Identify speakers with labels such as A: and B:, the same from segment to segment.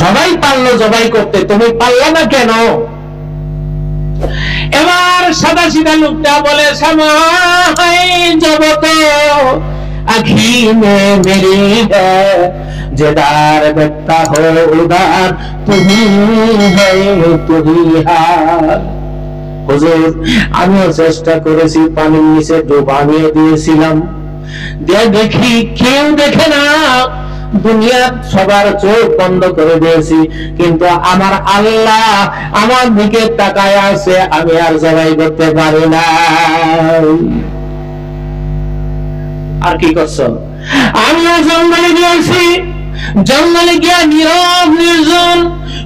A: সবাই পারলো জবাই করতে, তুমি পারলে না কেন? এবার সাদা সিধা লোকটা বলে, সামাই জগত আখি মে মেরি হ্যায়, যেদার বেটা হো উদার তুমি তুহি হার। হুজুর, আমিও চেষ্টা করেছি, পানির নিচে ডুবানিয়ে দিয়েছিলাম, দিয়ে দেখি কেউ দেখে না, দুনিয়ার সবার চোখ বন্ধ করে দিয়েছি, কিন্তু আমার আল্লাহ আমার দিকে তাকায় আছে, আমি আর জবাই করতে পারি না। আর কি করছো? আমিও জঙ্গলে গিয়েছি, জঙ্গলে গিয়া নীরব নির্জন,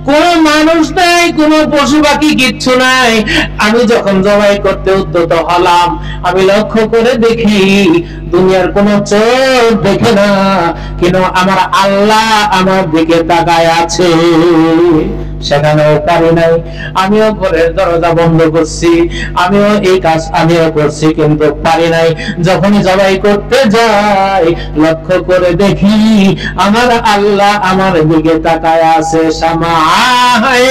A: কোন মানুষ নাই, কোন পশু পাখি কিচ্ছু নাই। আমি যখন জবাই করতে উদ্যত হলাম, আমি লক্ষ্য করে দেখি দুনিয়ার কোন চোখ দেখে না, কিন্তু আমার আল্লাহ আমার দিকে তাকায় আছে। সেখানেও পারি নাই, আমিও ঘরের দরজা বন্ধ করছি, আমিও এই কাজ আমিও করছি, কিন্তু পারি নাই। যখনই জবাই করতে যাই, লক্ষ্য করে দেখি আমার আল্লাহ আমার দিকে তাকায় আছে। সামায়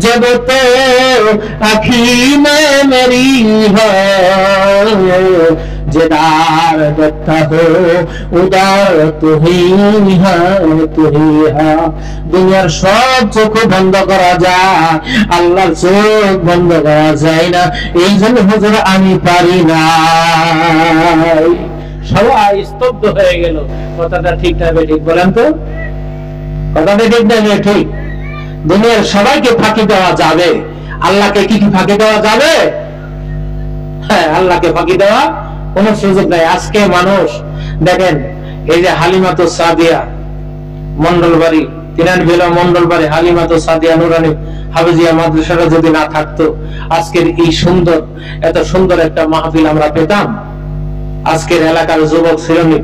A: জগতে আখি মে মেরি হয়, যেদার বেটা হো উদার তুহি হা। দুনিয়ার সব চোখ বন্ধ করা যায়, আল্লাহর চোখ বন্ধ করা যায় না। এই জন্য হুজুর আমি পারি না। সবাই স্তব্ধ হয়ে গেল। কথাটা ঠিক না ঠিক বলেন তো? কথাটা ঠিক না ঠিক? দুনিয়ার সবাইকে ফাঁকি দেওয়া যাবে, আল্লাহকে কি ফাঁকি দেওয়া যাবে? হ্যাঁ, আল্লাহকে ফাঁকি দেওয়া কোন সুযোগ নাই। আজকে মানুষ দেখেন, এই যে হালিমাতু সাদিয়া মন্ডলবাড়ি, তিনানভিলা মন্ডলবাড়ি হালিমাতু সাদিয়া নুরানি হাফেজিয়া মাদ্রাসাটা যদি না থাকতো, আজকের এই সুন্দর, এত সুন্দর একটা মাহফিল আমরা পেতাম? আজকের এলাকার যুবক শ্রেণী